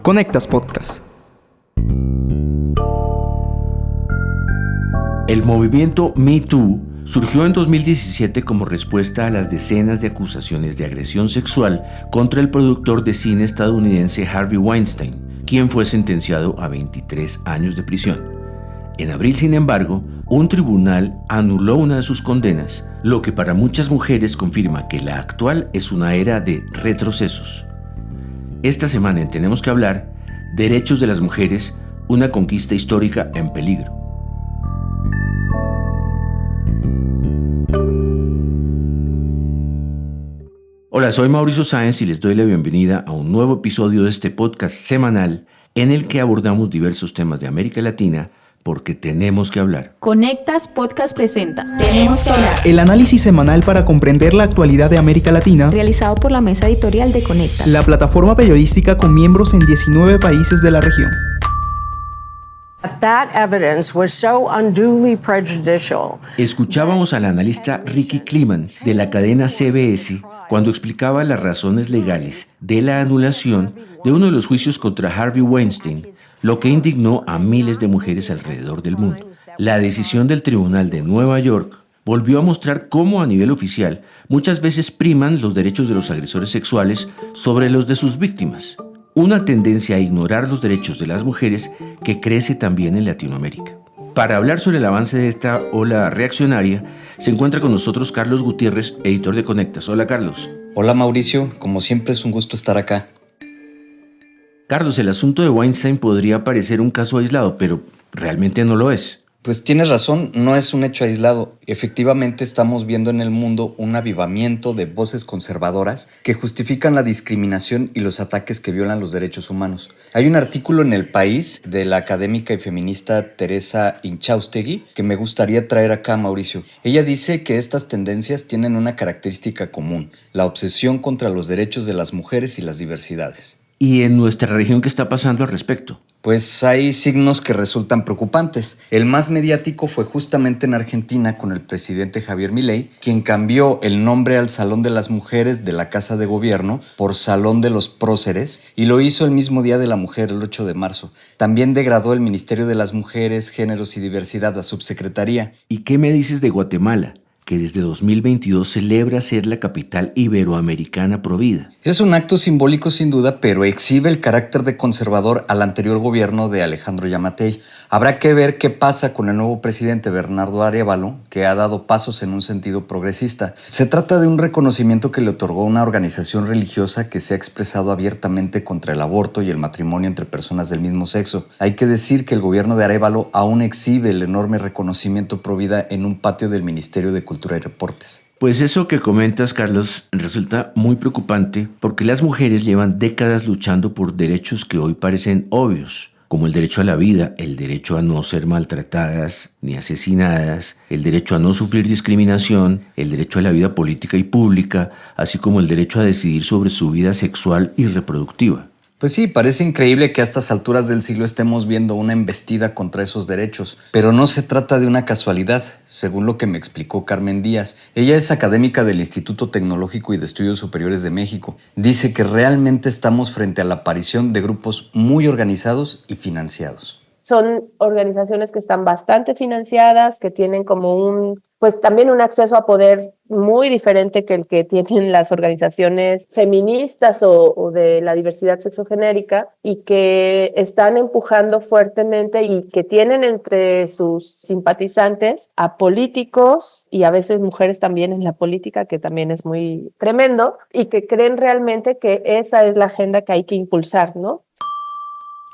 Conectas Podcast. El movimiento Me Too surgió en 2017 como respuesta a las decenas de acusaciones de agresión sexual contra el productor de cine estadounidense Harvey Weinstein, quien fue sentenciado a 23 años de prisión. En abril, sin embargo, un tribunal anuló una de sus condenas, lo que para muchas mujeres confirma que la actual es una era de retrocesos. Esta semana en Tenemos que hablar, Derechos de las Mujeres, una conquista histórica en peligro. Hola, soy Mauricio Sáenz y les doy la bienvenida a un nuevo episodio de este podcast semanal en el que abordamos diversos temas de América Latina porque tenemos que hablar. Conectas Podcast presenta Tenemos que hablar. El análisis semanal para comprender la actualidad de América Latina, Realizado por la mesa editorial de Conectas, la plataforma periodística con miembros en 19 países de la región. That evidence was so unduly prejudicial. Escuchábamos al analista Ricky Kliman de la cadena CBS cuando explicaba las razones legales de la anulación de uno de los juicios contra Harvey Weinstein, lo que indignó a miles de mujeres alrededor del mundo. La decisión del Tribunal de Nueva York volvió a mostrar cómo a nivel oficial muchas veces priman los derechos de los agresores sexuales sobre los de sus víctimas. Una tendencia a ignorar los derechos de las mujeres que crece también en Latinoamérica. Para hablar sobre el avance de esta ola reaccionaria, se encuentra con nosotros Carlos Gutiérrez, editor de Conectas. Hola, Carlos. Hola, Mauricio. Como siempre es un gusto estar acá. Carlos, el asunto de Weinstein podría parecer un caso aislado, pero realmente no lo es. Pues tienes razón, no es un hecho aislado. Efectivamente estamos viendo en el mundo un avivamiento de voces conservadoras que justifican la discriminación y los ataques que violan los derechos humanos. Hay un artículo en El País de la académica y feminista Teresa Inchaustegui que me gustaría traer acá, Mauricio. Ella dice que estas tendencias tienen una característica común: la obsesión contra los derechos de las mujeres y las diversidades. ¿Y en nuestra región qué está pasando al respecto? Pues hay signos que resultan preocupantes. El más mediático fue justamente en Argentina con el presidente Javier Milei, quien cambió el nombre al Salón de las Mujeres de la Casa de Gobierno por Salón de los Próceres y lo hizo el mismo Día de la Mujer, el 8 de marzo. También degradó el Ministerio de las Mujeres, Géneros y Diversidad a subsecretaría. ¿Y qué me dices de Guatemala, que desde 2022 celebra ser la capital iberoamericana provida? Es un acto simbólico sin duda, pero exhibe el carácter de conservador al anterior gobierno de Alejandro Yamatei. Habrá que ver qué pasa con el nuevo presidente Bernardo Arévalo, que ha dado pasos en un sentido progresista. Se trata de un reconocimiento que le otorgó una organización religiosa que se ha expresado abiertamente contra el aborto y el matrimonio entre personas del mismo sexo. Hay que decir que el gobierno de Arévalo aún exhibe el enorme reconocimiento provida en un patio del Ministerio de Cultura y Deportes. Pues eso que comentas, Carlos, resulta muy preocupante porque las mujeres llevan décadas luchando por derechos que hoy parecen obvios, como el derecho a la vida, el derecho a no ser maltratadas ni asesinadas, el derecho a no sufrir discriminación, el derecho a la vida política y pública, así como el derecho a decidir sobre su vida sexual y reproductiva. Pues sí, parece increíble que a estas alturas del siglo estemos viendo una embestida contra esos derechos, pero no se trata de una casualidad, según lo que me explicó Carmen Díaz. Ella es académica del Instituto Tecnológico y de Estudios Superiores de México. Dice que realmente estamos frente a la aparición de grupos muy organizados y financiados. Son organizaciones que están bastante financiadas, que tienen como pues también un acceso a poder muy diferente que el que tienen las organizaciones feministas o de la diversidad sexogenérica, y que están empujando fuertemente y que tienen entre sus simpatizantes a políticos y a veces mujeres también en la política, que también es muy tremendo, y que creen realmente que esa es la agenda que hay que impulsar, ¿no?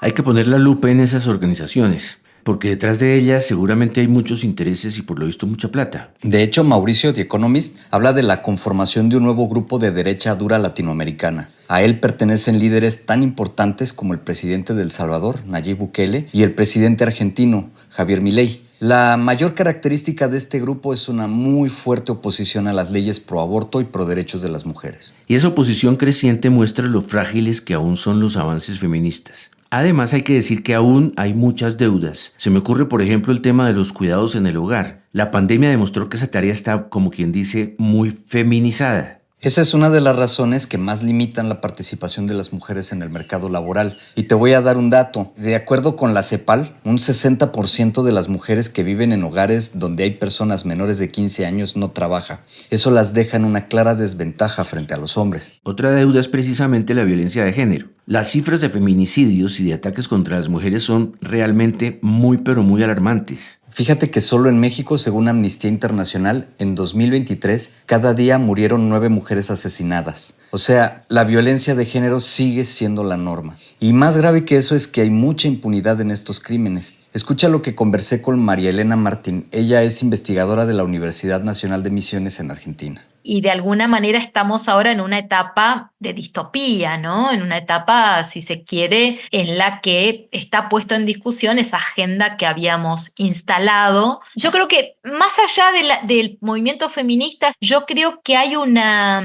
Hay que poner la lupa en esas organizaciones, porque detrás de ellas seguramente hay muchos intereses y por lo visto mucha plata. De hecho, Mauricio, The Economist, habla de la conformación de un nuevo grupo de derecha dura latinoamericana. A él pertenecen líderes tan importantes como el presidente de El Salvador, Nayib Bukele, y el presidente argentino, Javier Milei. La mayor característica de este grupo es una muy fuerte oposición a las leyes pro aborto y pro derechos de las mujeres. Y esa oposición creciente muestra lo frágiles que aún son los avances feministas. Además, hay que decir que aún hay muchas deudas. Se me ocurre, por ejemplo, el tema de los cuidados en el hogar. La pandemia demostró que esa tarea está, como quien dice, muy feminizada. Esa es una de las razones que más limitan la participación de las mujeres en el mercado laboral. Y te voy a dar un dato. De acuerdo con la CEPAL, un 60% de las mujeres que viven en hogares donde hay personas menores de 15 años no trabaja. Eso las deja en una clara desventaja frente a los hombres. Otra deuda es precisamente la violencia de género. Las cifras de feminicidios y de ataques contra las mujeres son realmente muy pero muy alarmantes. Fíjate que solo en México, según Amnistía Internacional, en 2023, cada día murieron 9 mujeres asesinadas. O sea, la violencia de género sigue siendo la norma. Y más grave que eso es que hay mucha impunidad en estos crímenes. Escucha lo que conversé con María Elena Martín. Ella es investigadora de la Universidad Nacional de Misiones en Argentina. Y de alguna manera estamos ahora en una etapa de distopía, ¿no? En una etapa, si se quiere, en la que está puesto en discusión esa agenda que habíamos instalado. Yo creo que más allá del movimiento feminista, yo creo que hay una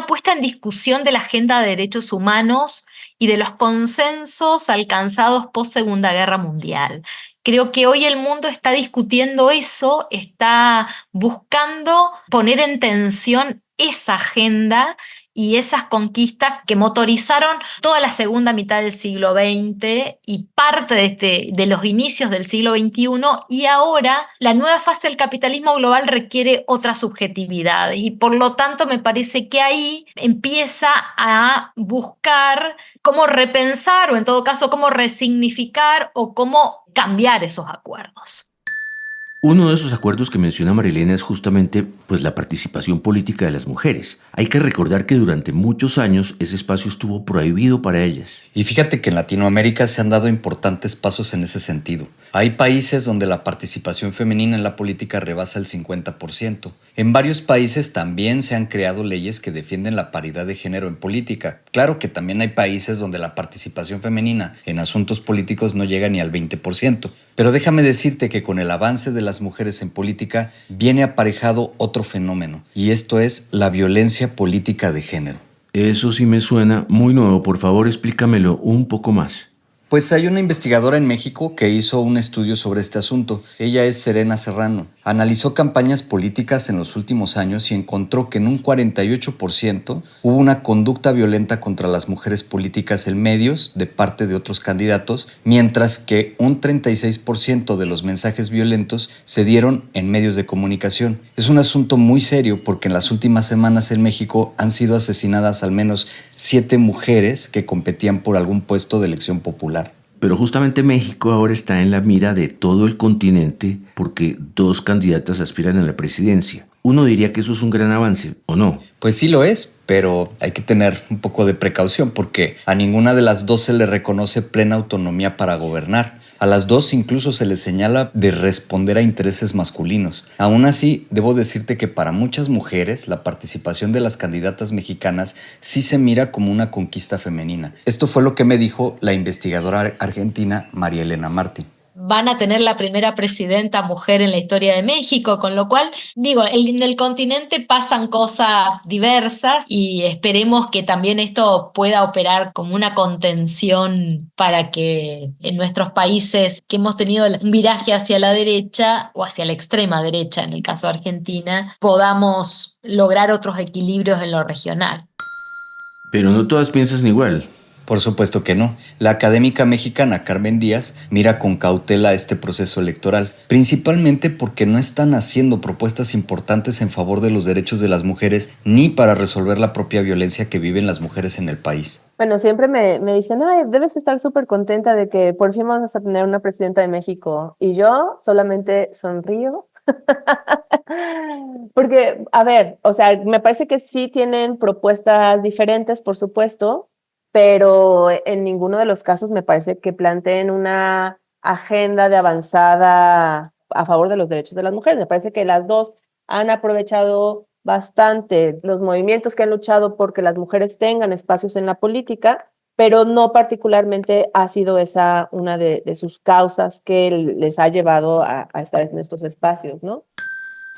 puesta en discusión de la agenda de derechos humanos y de los consensos alcanzados post Segunda Guerra Mundial. Creo que hoy el mundo está discutiendo eso, está buscando poner en tensión esa agenda y esas conquistas que motorizaron toda la segunda mitad del siglo XX y parte de los inicios del siglo XXI, y ahora la nueva fase del capitalismo global requiere otras subjetividades y por lo tanto me parece que ahí empieza a buscar cómo repensar o en todo caso cómo resignificar o cómo cambiar esos acuerdos. Uno de esos acuerdos que menciona Marilena es justamente la participación política de las mujeres. Hay que recordar que durante muchos años ese espacio estuvo prohibido para ellas. Y fíjate que en Latinoamérica se han dado importantes pasos en ese sentido. Hay países donde la participación femenina en la política rebasa el 50%. En varios países también se han creado leyes que defienden la paridad de género en política. Claro que también hay países donde la participación femenina en asuntos políticos no llega ni al 20%. Pero déjame decirte que con el avance de las mujeres en política viene aparejado otro fenómeno, y esto es la violencia política de género. Eso sí me suena muy nuevo. Por favor, explícamelo un poco más. Pues hay una investigadora en México que hizo un estudio sobre este asunto. Ella es Serena Serrano. Analizó campañas políticas en los últimos años y encontró que en un 48% hubo una conducta violenta contra las mujeres políticas en medios de parte de otros candidatos, mientras que un 36% de los mensajes violentos se dieron en medios de comunicación. Es un asunto muy serio porque en las últimas semanas en México han sido asesinadas al menos 7 mujeres que competían por algún puesto de elección popular. Pero justamente México ahora está en la mira de todo el continente porque 2 candidatas aspiran a la presidencia. Uno diría que eso es un gran avance, ¿o no? Pues sí lo es, pero hay que tener un poco de precaución porque a ninguna de las 2 se le reconoce plena autonomía para gobernar. A las 2 incluso se les señala de responder a intereses masculinos. Aún así, debo decirte que para muchas mujeres la participación de las candidatas mexicanas sí se mira como una conquista femenina. Esto fue lo que me dijo la investigadora argentina María Elena Martín. Van a tener la primera presidenta mujer en la historia de México, con lo cual, en el continente pasan cosas diversas y esperemos que también esto pueda operar como una contención para que en nuestros países que hemos tenido un viraje hacia la derecha o hacia la extrema derecha, en el caso de Argentina, podamos lograr otros equilibrios en lo regional. Pero no todas piensan igual. Por supuesto que no. La académica mexicana Carmen Díaz mira con cautela este proceso electoral, principalmente porque no están haciendo propuestas importantes en favor de los derechos de las mujeres ni para resolver la propia violencia que viven las mujeres en el país. Bueno, siempre me dicen, ay, debes estar súper contenta de que por fin vamos a tener una presidenta de México. Y yo solamente sonrío. Porque, a ver, o sea, me parece que sí tienen propuestas diferentes, por supuesto, pero en ninguno de los casos me parece que planteen una agenda de avanzada a favor de los derechos de las mujeres. Me parece que las 2 han aprovechado bastante los movimientos que han luchado porque las mujeres tengan espacios en la política, pero no particularmente ha sido esa una de sus causas que les ha llevado a estar en estos espacios, ¿no?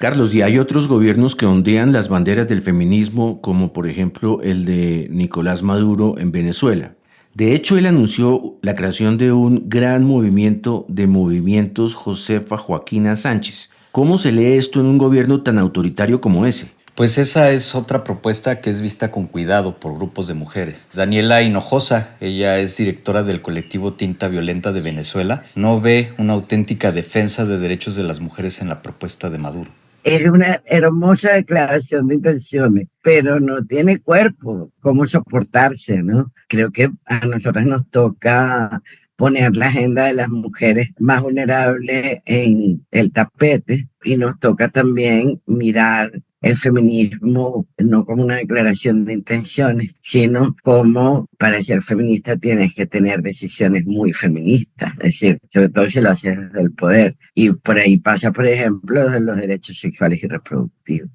Carlos, y hay otros gobiernos que ondean las banderas del feminismo, como por ejemplo el de Nicolás Maduro en Venezuela. De hecho, él anunció la creación de un gran movimiento de movimientos Josefa Joaquina Sánchez. ¿Cómo se lee esto en un gobierno tan autoritario como ese? Pues esa es otra propuesta que es vista con cuidado por grupos de mujeres. Daniela Hinojosa, ella es directora del colectivo Tinta Violenta de Venezuela, no ve una auténtica defensa de derechos de las mujeres en la propuesta de Maduro. Es una hermosa declaración de intenciones, pero no tiene cuerpo, cómo soportarse, ¿no? Creo que a nosotras nos toca poner la agenda de las mujeres más vulnerables en el tapete y nos toca también mirar el feminismo no como una declaración de intenciones, sino como para ser feminista tienes que tener decisiones muy feministas, es decir, sobre todo si lo haces desde el poder. Y por ahí pasa, por ejemplo, de los derechos sexuales y reproductivos.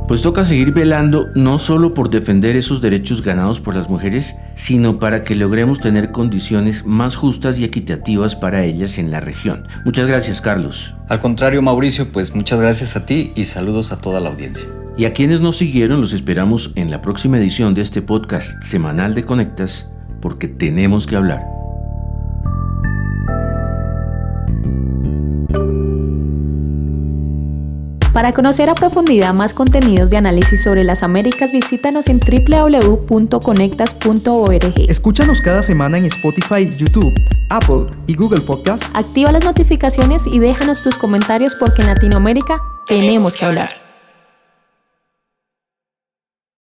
Pues toca seguir velando no solo por defender esos derechos ganados por las mujeres, sino para que logremos tener condiciones más justas y equitativas para ellas en la región. Muchas gracias, Carlos. Al contrario, Mauricio, pues muchas gracias a ti y saludos a toda la audiencia. Y a quienes nos siguieron los esperamos en la próxima edición de este podcast semanal de Conectas, porque tenemos que hablar. Para conocer a profundidad más contenidos de análisis sobre las Américas, visítanos en www.conectas.org. Escúchanos cada semana en Spotify, YouTube, Apple y Google Podcasts. Activa las notificaciones y déjanos tus comentarios porque en Latinoamérica tenemos que hablar.